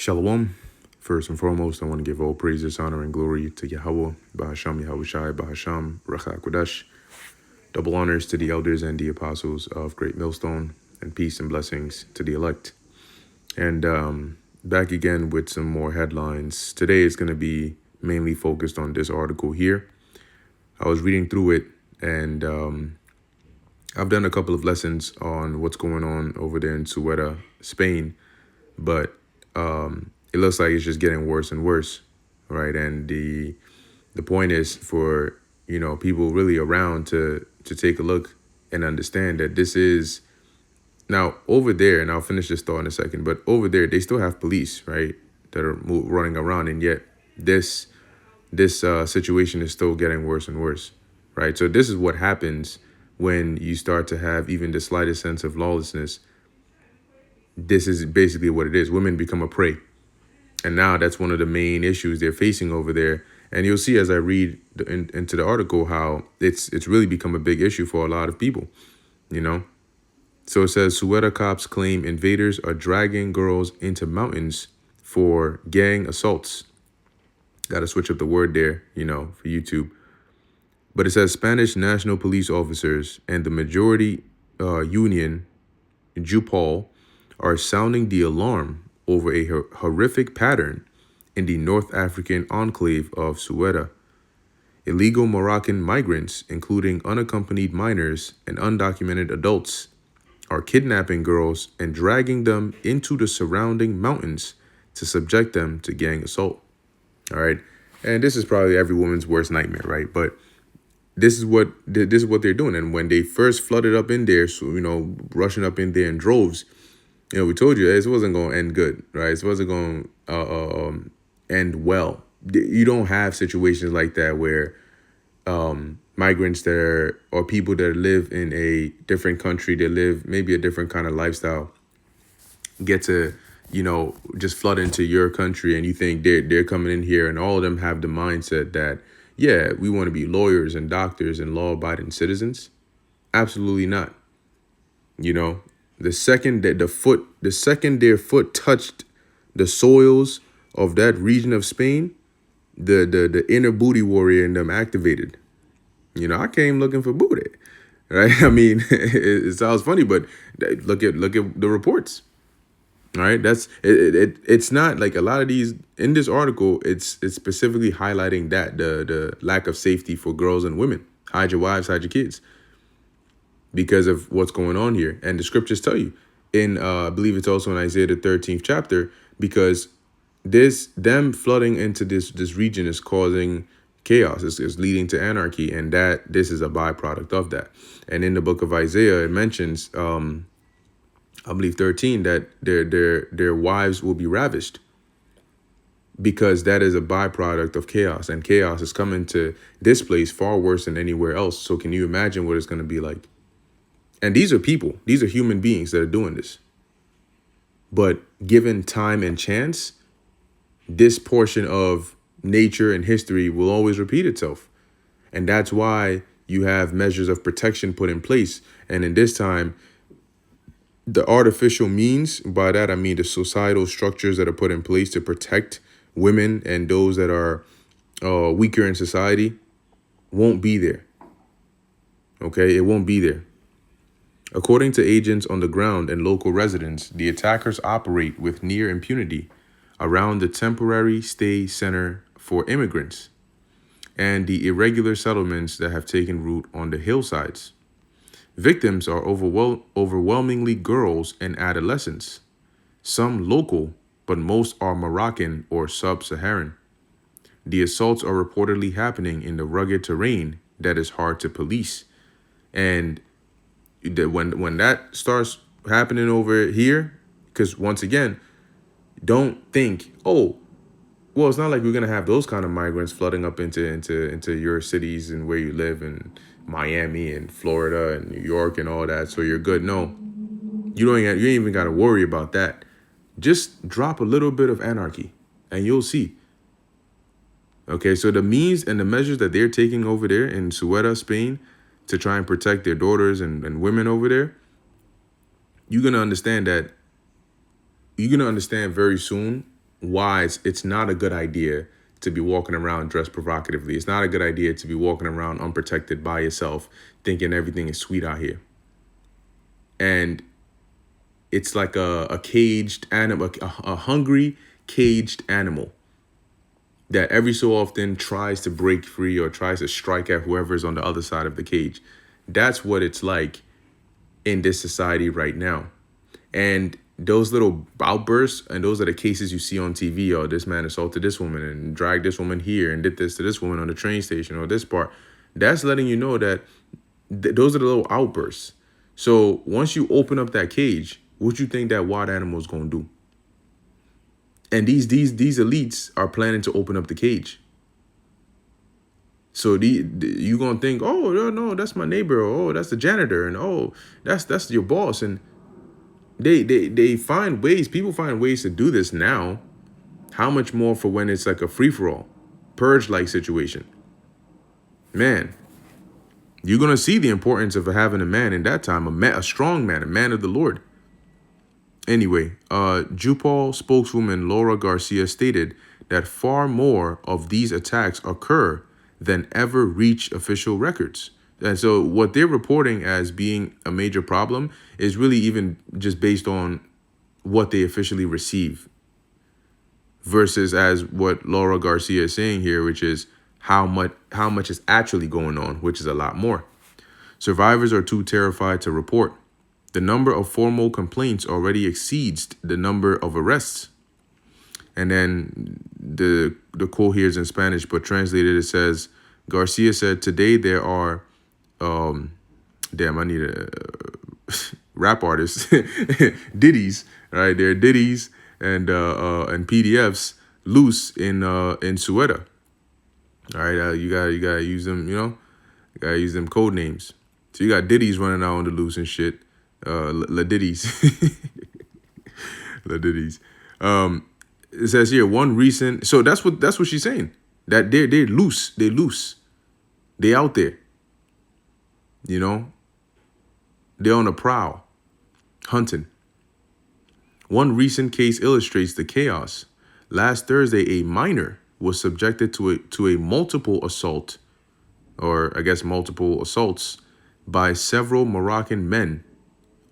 Shalom. First and foremost, I want to give all praises, honor, and glory to Yahweh, Bahasham Yahushai, Bahasham, Racha Kodesh. Double honors to the elders and the apostles of Great Millstone, and peace and blessings to the elect. And back again with some more headlines. Today is going to be mainly focused on this article here. I was reading through it, and I've done a couple of lessons on what's going on over there in CUETA, Spain, but it looks like it's just getting worse and worse, right? And the point is for people really around to take a look and understand that this is now over there. And I'll finish this thought in a second. But over there, they still have police, right, that are running around, and yet this situation is still getting worse and worse, right? So this is what happens when you start to have even the slightest sense of lawlessness. This is basically what it is. Women become a prey. And now that's one of the main issues they're facing over there. And you'll see as I read into the article how it's really become a big issue for a lot of people, So it says CUETA cops claim invaders are dragging girls into mountains for gang assaults. Got to switch up the word there, for YouTube. But it says Spanish national police officers and the majority union, JUPOL, are sounding the alarm over a horrific pattern in the North African enclave of CUETA. Illegal Moroccan migrants, including unaccompanied minors and undocumented adults, are kidnapping girls and dragging them into the surrounding mountains to subject them to gang assault. All right. And this is probably every woman's worst nightmare, right? But this is what they're doing. And when they first flooded up in there, so, rushing up in there in droves, we told you this wasn't going to end good, right? It wasn't going to end well. You don't have situations like that where migrants or people that live in a different country, that live maybe a different kind of lifestyle, get to, just flood into your country, and you think they're coming in here, and all of them have the mindset that, yeah, we want to be lawyers and doctors and law-abiding citizens. Absolutely not. The second their foot touched the soils of that region of Spain, the inner booty warrior in them activated. I came looking for booty, right? I mean, it sounds funny, but look at the reports. All right, it's not like a lot of these in this article. It's specifically highlighting that the lack of safety for girls and women. Hide your wives, hide your kids, because of what's going on here. And the scriptures tell you in, I believe it's also in Isaiah, the 13th chapter, because them flooding into this region is causing chaos. It's leading to anarchy. And that this is a byproduct of that. And in the book of Isaiah, it mentions, I believe 13, that their wives will be ravished, because that is a byproduct of chaos. And chaos is coming to this place far worse than anywhere else. So can you imagine what it's going to be like? And these are people. These are human beings that are doing this. But given time and chance, this portion of nature and history will always repeat itself. And that's why you have measures of protection put in place. And in this time, the artificial means, by that I mean the societal structures that are put in place to protect women and those that are weaker in society, won't be there. Okay, it won't be there. According to agents on the ground and local residents, the attackers operate with near impunity around the temporary stay center for immigrants and the irregular settlements that have taken root on the hillsides. Victims are overwhelmingly girls and adolescents, some local, but most are Moroccan or sub-Saharan. The assaults are reportedly happening in the rugged terrain that is hard to police. And when that starts happening over here, because once again, don't think, oh, well, it's not like we're gonna have those kind of migrants flooding up into your cities and where you live in Miami and Florida and New York and all that, so you're good. No, you ain't even got to worry about that. Just drop a little bit of anarchy, and you'll see. Okay, so the means and the measures that they're taking over there in CUETA, Spain, to try and protect their daughters and women over there, you're gonna understand very soon wise, it's not a good idea to be walking around dressed provocatively. It's not a good idea to be walking around unprotected by yourself, thinking everything is sweet out here. And it's like a caged animal, a hungry, caged animal that every so often tries to break free or tries to strike at whoever's on the other side of the cage. That's what it's like in this society right now. And those little outbursts, and those are the cases you see on TV. Oh, this man assaulted this woman and dragged this woman here and did this to this woman on the train station or this part. That's letting you know that those are the little outbursts. So once you open up that cage, what you think that wild animal is going to do? And these elites are planning to open up the cage. So you gonna think, oh no, that's my neighbor, or oh, that's the janitor, and oh, that's your boss, and they find ways. People find ways to do this now. How much more for when it's like a free for all, purge like situation? Man, you're gonna see the importance of having a man in that time, a strong man, a man of the Lord. Anyway, Jupol spokeswoman Laura Garcia stated that far more of these attacks occur than ever reach official records. And so what they're reporting as being a major problem is really even just based on what they officially receive versus as what Laura Garcia is saying here, which is how much is actually going on, which is a lot more. Survivors are too terrified to report. The number of formal complaints already exceeds the number of arrests. And then the quote here is in Spanish, but translated it says, Garcia said, today there are, damn, I need a rap artist, DIDDY'S, right? There are DIDDY'S and PDFs loose in CUETA. All right, you gotta use them, you gotta use them code names. So you got DIDDY'S running out on the loose and shit. DIDDY'S. DIDDY'S. It says here one recent. So that's what she's saying. That they're loose. They're loose. They out there. They're on a prowl, hunting. One recent case illustrates the chaos. Last Thursday, a minor was subjected to a multiple assault, or I guess multiple assaults, by several Moroccan men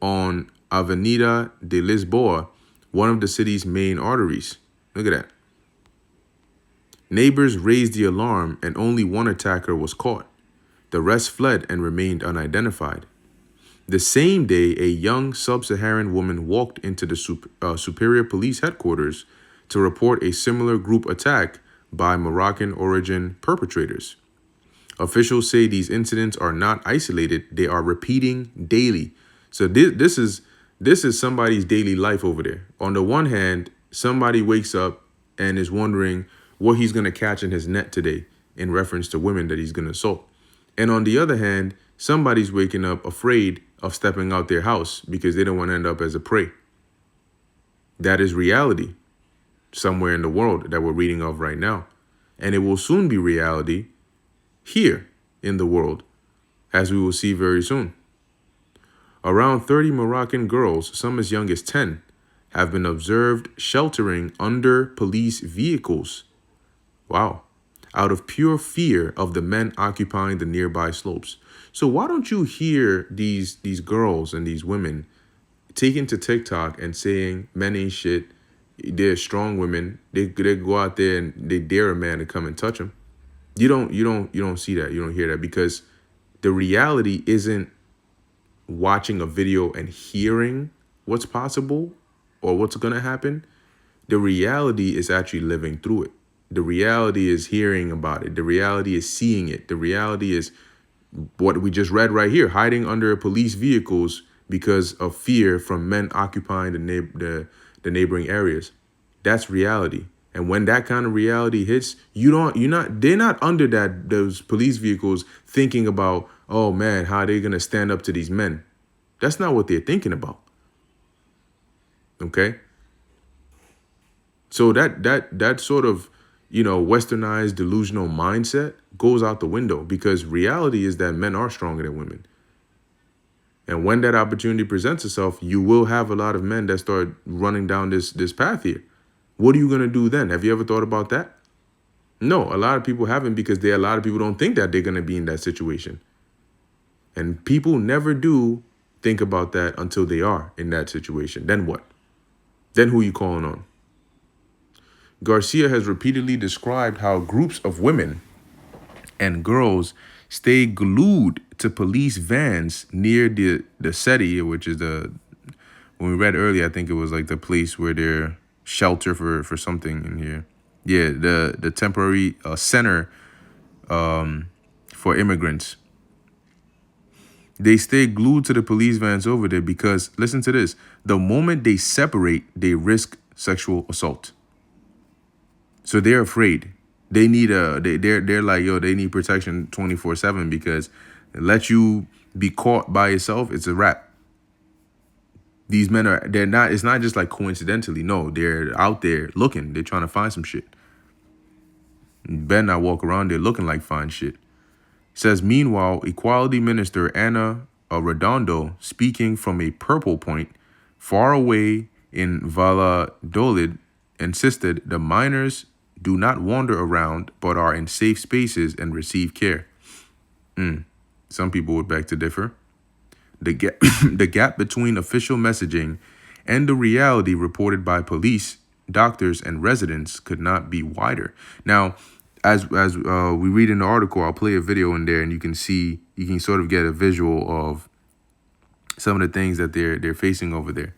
on Avenida de Lisboa, one of the city's main arteries. Look at that. Neighbors raised the alarm and only one attacker was caught. The rest fled and remained unidentified. The same day, a young sub-Saharan woman walked into the Superior Police Headquarters to report a similar group attack by Moroccan origin perpetrators. Officials say these incidents are not isolated, they are repeating daily. So this is somebody's daily life over there. On the one hand, somebody wakes up and is wondering what he's going to catch in his net today in reference to women that he's going to assault. And on the other hand, somebody's waking up afraid of stepping out their house because they don't want to end up as a prey. That is reality somewhere in the world that we're reading of right now. And it will soon be reality here in the world, as we will see very soon. Around 30 Moroccan girls, some as young as 10, have been observed sheltering under police vehicles. Wow. Out of pure fear of the men occupying the nearby slopes. So why don't you hear these girls and these women taking to TikTok and saying men ain't shit, they're strong women, they go out there and they dare a man to come and touch them? You don't see that, you don't hear that, because the reality isn't watching a video and hearing what's possible or what's going to happen. The reality is actually living through it. The reality is hearing about it. The reality is seeing it. The reality is what we just read right here, hiding under police vehicles because of fear from men occupying the neighboring areas. That's reality. And when that kind of reality hits, they're not under those police vehicles thinking about, oh man, how are they going to stand up to these men? That's not what they're thinking about. Okay? So that sort of, westernized delusional mindset goes out the window, because reality is that men are stronger than women. And when that opportunity presents itself, you will have a lot of men that start running down this path here. What are you going to do then? Have you ever thought about that? No, a lot of people haven't, because a lot of people don't think that they're going to be in that situation. And people never do think about that until they are in that situation. Then what? Then who are you calling on? Garcia has repeatedly described how groups of women and girls stay glued to police vans near the city, which is when we read earlier, I think it was like the place where they're shelter for something in here. Yeah, the temporary center for immigrants. They stay glued to the police vans over there because, listen to this, the moment they separate, they risk sexual assault. So they're afraid. They need they're like, yo, they need protection 24/7, because let you be caught by yourself, it's a wrap. These men it's not just like coincidentally. No, they're out there looking. They're trying to find some shit. You better not walk around there looking like fine shit. It says, meanwhile, Equality Minister Ana Redondo, speaking from a purple point far away in Valladolid, insisted the minors do not wander around, but are in safe spaces and receive care. Some people would beg to differ. The gap between official messaging and the reality reported by police, doctors, and residents could not be wider. Now, as we read in the article, I'll play a video in there, and you can sort of get a visual of some of the things that they're facing over there.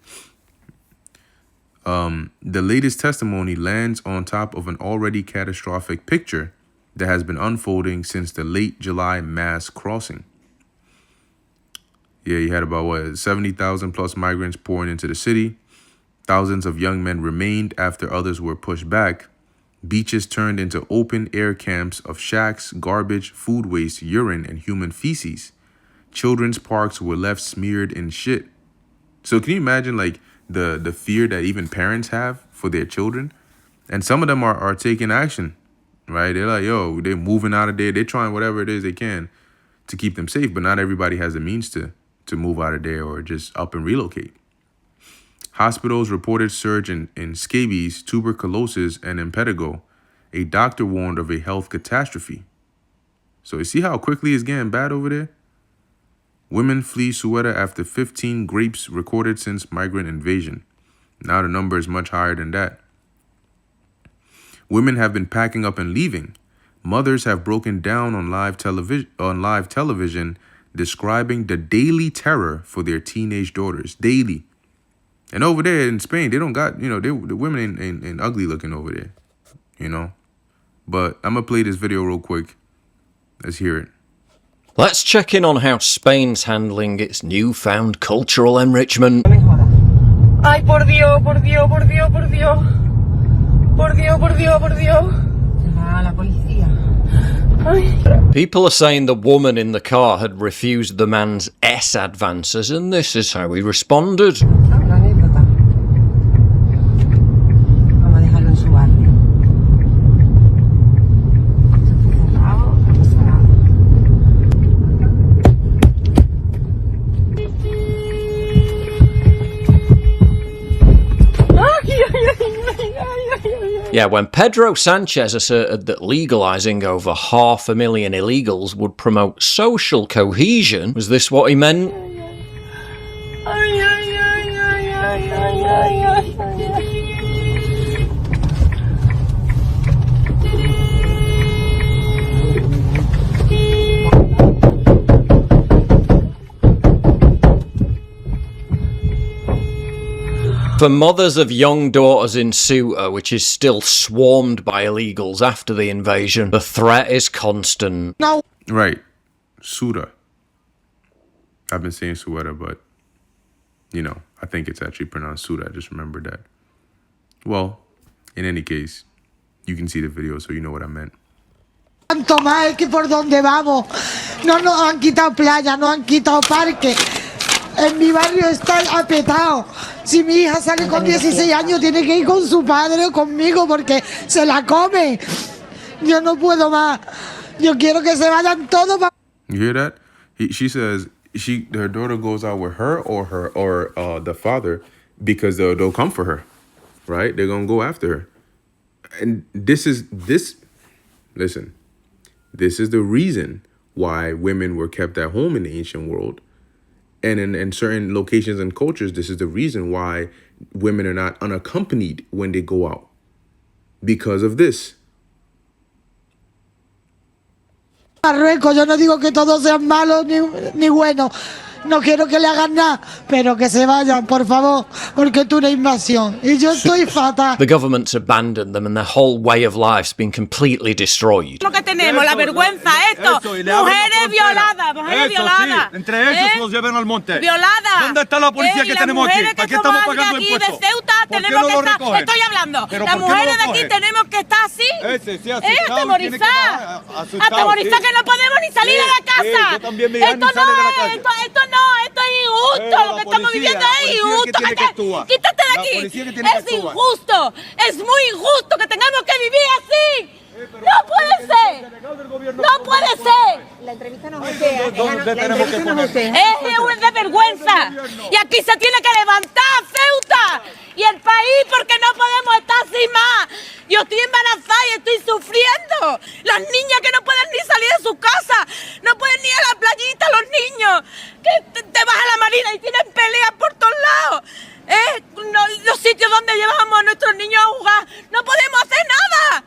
The latest testimony lands on top of an already catastrophic picture that has been unfolding since the late July mass crossing. Yeah, you had about 70,000 plus migrants pouring into the city. Thousands of young men remained after others were pushed back. Beaches turned into open air camps of shacks, garbage, food waste, urine, and human feces. Children's parks were left smeared in shit. So can you imagine like the fear that even parents have for their children? And some of them are taking action, right? They're like, yo, they're moving out of there. They're trying whatever it is they can to keep them safe. But not everybody has the means to move out of there or just up and relocate. Hospitals reported surge in scabies, tuberculosis, and impetigo. A doctor warned of a health catastrophe. So you see how quickly it's getting bad over there? Women flee CUETA after 15 rapes recorded since migrant invasion. Now the number is much higher than that. Women have been packing up and leaving. Mothers have broken down on live television, describing the daily terror for their teenage daughters. Daily. And over there in Spain, they don't got, the women ain't ugly looking over there, But I'm going to play this video real quick. Let's hear it. Let's check in on how Spain's handling its newfound cultural enrichment. Ay, por Dios, por Dios, por Dios, por Dios. Por Dios, por Dios, por Dios. La policía. Ay. People are saying the woman in the car had refused the man's S advances, and this is how he responded. Yeah, when Pedro Sanchez asserted that legalising over 500,000 illegals would promote social cohesion, was this what he meant? For mothers of young daughters in CEUTA, which is still swarmed by illegals after the invasion, the threat is constant. No. Right. CEUTA. I've been saying CUETA, but, I think it's actually pronounced CEUTA. I just remembered that. Well, in any case, you can see the video, so you know what I meant. Tanto mal que por donde vamos. No nos han quitado playa, no han quitado parque. En mi barrio está apretado. Si mi hija sale con 16 años, tiene que ir con su padre o conmigo porque se la come. Yo no puedo más. Yo quiero que se vayan todos. You hear that? She says her daughter goes out with her or the father because they'll come for her, right? They're gonna go after her. And this is the reason why women were kept at home in the ancient world. And in certain locations and cultures, this is the reason why women are not unaccompanied when they go out. Because of this. Marruecos, yo no digo que todos sean malos ni buenos. No quiero que le hagan nada, pero que se vayan, por favor, porque es una invasión. Y yo estoy fatal. The government's abandoned them and their whole way of life's been completely destroyed. Lo que tenemos, la vergüenza, esto. Mujeres violadas, mujeres violadas. Sí, entre ellos se los llevan al monte. Violadas. ¿Dónde está la policía que tenemos aquí? ¿Para qué estamos pagando impuestos? De Ceuta ¿Por qué tenemos no que lo estar, recogen? estoy hablando. ¿Pero Las por qué no mujeres lo de aquí cogen? tenemos que estar así. Sí, asustado, Atemorizar. asustado, Atemorizar sí. que no podemos ni salir de la casa. yo también me Esto ni sale de la casa. esto es injusto. Lo que estamos viviendo es injusto. Quítate de aquí. Es injusto. Es muy injusto que tengamos que vivir así. No puede ser. No puede ser. La entrevista no es usted. La entrevista no es usted. Es de vergüenza. Y aquí se tiene que levantar Ceuta y el país porque no podemos estar así más. Yo estoy embarazada y estoy sufriendo. Las niñas que no pueden ni salir de su casa, no pueden ni ir a la playita, los niños que te vas a la marina y tienen peleas por todos lados. Los sitios donde llevamos a nuestros niños a jugar, no podemos hacer nada.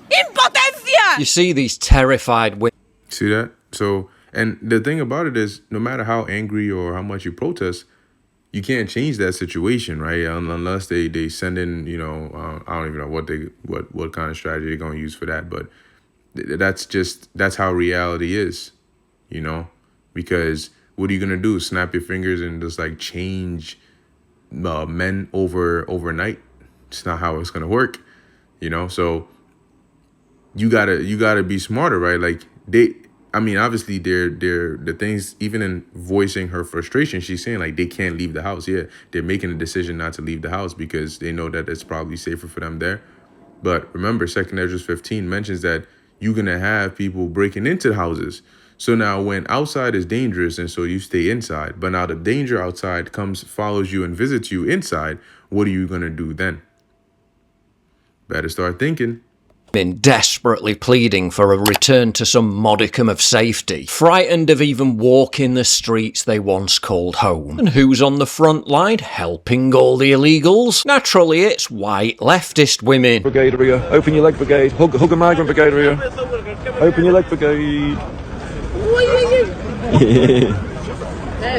¡Impotencia! You see these terrified women. See that? So, and the thing about it is, no matter how angry or how much you protest, you can't change that situation, right? Unless they send in, I don't even know what kind of strategy they're going to use for that. But that's how reality is, because what are you going to do? Snap your fingers and just like change men overnight? It's not how it's going to work, So you gotta be smarter, right? Like obviously they're the things, even in voicing her frustration, she's saying like they can't leave the house. Yeah, they're making a decision not to leave the house because they know that it's probably safer for them there. But remember, 2 Ezra 15 mentions that you're gonna have people breaking into houses. So now when outside is dangerous and so you stay inside, but now the danger outside follows you and visits you inside, what are you gonna do then? Better start thinking. Desperately pleading for a return to some modicum of safety, frightened of even walking the streets they once called home. And who's on the front line helping all the illegals? Naturally, it's white leftist women. Brigade area, open your leg, brigade. Hug a migrant, brigade area. Open your leg, brigade.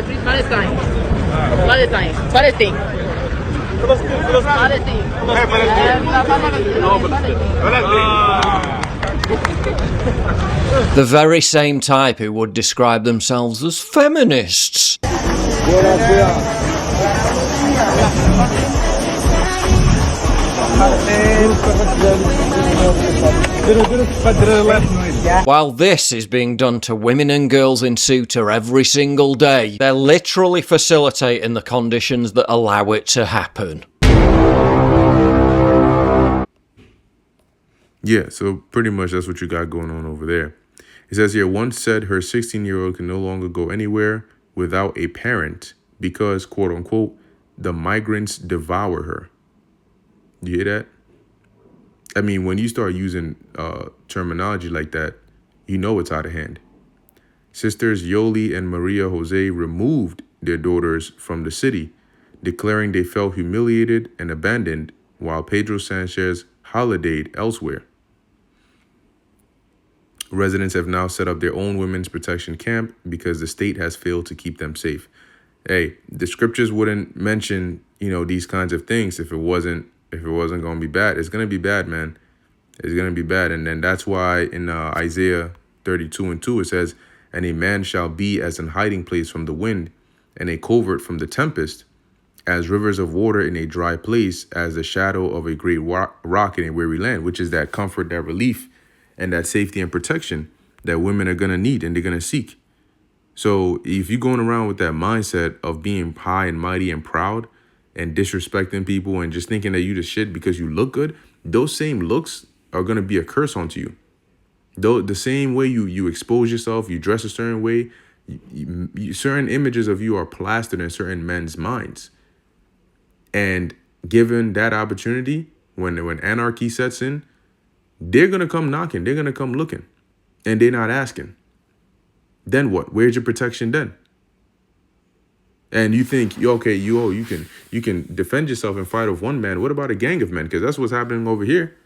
Free Palestine. Palestine. The very same type who would describe themselves as feminists. While this is being done to women and girls in Ceuta every single day, they're literally facilitating the conditions that allow it to happen. Yeah, so pretty much that's what you got going on over there. It says here, one said her 16-year-old can no longer go anywhere without a parent because, quote unquote, the migrants devour her. You hear that? I mean, when you start using terminology like that, you know it's out of hand. Sisters Yoli and Maria Jose removed their daughters from the city, declaring they felt humiliated and abandoned while Pedro Sanchez holidayed elsewhere. Residents have now set up their own women's protection camp because the state has failed to keep them safe. Hey, the scriptures wouldn't mention, these kinds of things if it wasn't going to be bad. It's going to be bad, man. It's going to be bad. And then that's why in Isaiah 32:2, it says, and a man shall be as an hiding place from the wind and a covert from the tempest, as rivers of water in a dry place, as the shadow of a great rock in a weary land, which is that comfort, that relief, and that safety and protection that women are going to need and they're going to seek. So if you're going around with that mindset of being high and mighty and proud and disrespecting people and just thinking that you the shit because you look good, those same looks are going to be a curse onto you. Though the same way you expose yourself, you dress a certain way, certain images of you are plastered in certain men's minds. And given that opportunity, when anarchy sets in, They're going to come knocking. They're going to come looking. And they're not asking. Then what? Where's your protection then? And you think, okay, you can defend yourself and fight off one man. What about a gang of men? Because that's what's happening over here.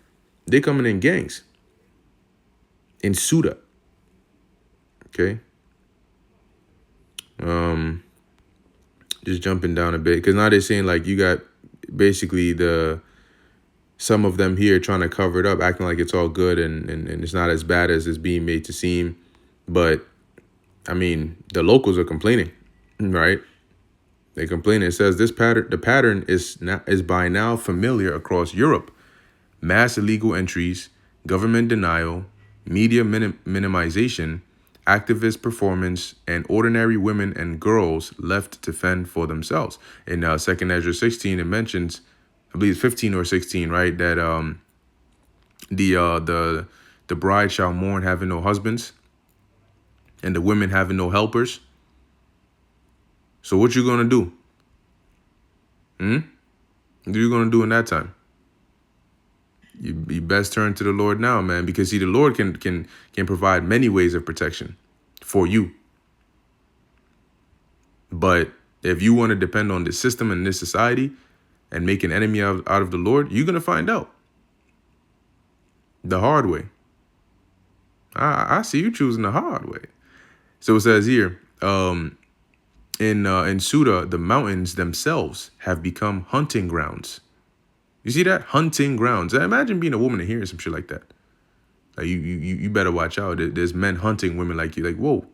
They're coming in gangs. In CUETA. Okay. Just jumping down a bit. Because now they're saying like you got basically some of them here trying to cover it up, acting like it's all good and it's not as bad as it's being made to seem. But, I mean, the locals are complaining, right? They complain. It says the pattern is by now familiar across Europe. Mass illegal entries, government denial, media minimization, activist performance, and ordinary women and girls left to fend for themselves. In 2nd Ezra 16, it mentions, I believe it's 15 or 16, right? That the bride shall mourn having no husbands, and the women having no helpers. So what you gonna do? What are you gonna do in that time? You best turn to the Lord now, man, because see, the Lord can provide many ways of protection for you. But if you want to depend on this system and this society and make an enemy out of the Lord, you're gonna find out the hard way. I see you choosing the hard way. So it says here, in CUETA, the mountains themselves have become hunting grounds. You see that? Hunting grounds. Imagine being a woman and hearing some shit like that. Like you better watch out. There's men hunting women like you. Like, whoa.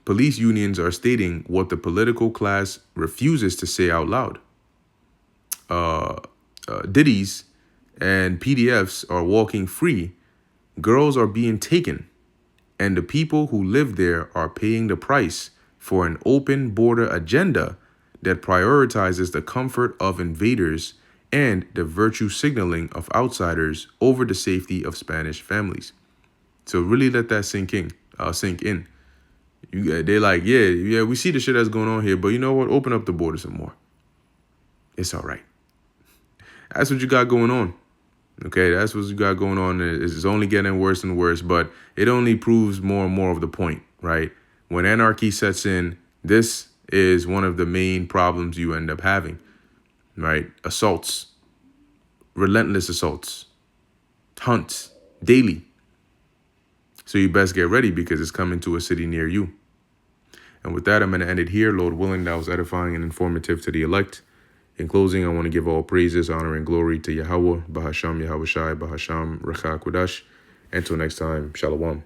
Police unions are stating what the political class refuses to say out loud. DIDDY'S and PDFs are walking free. Girls are being taken. And the people who live there are paying the price for an open border agenda that prioritizes the comfort of invaders and the virtue signaling of outsiders over the safety of Spanish families. So really let that sink in. They're like, yeah, we see the shit that's going on here, but you know what? Open up the border some more. It's all right. That's what you got going on. Okay, that's what you got going on. It's only getting worse and worse, but it only proves more and more of the point, right? When anarchy sets in, this is one of the main problems you end up having, right? Assaults, relentless assaults, hunts, daily. So you best get ready because it's coming to a city near you. And with that, I'm going to end it here. Lord willing, that was edifying and informative to the elect. In closing, I want to give all praises, honor, and glory to Yahweh, Bahasham, Yahweh Shai, Bahasham, Recha Kodash. Until next time, Shalom.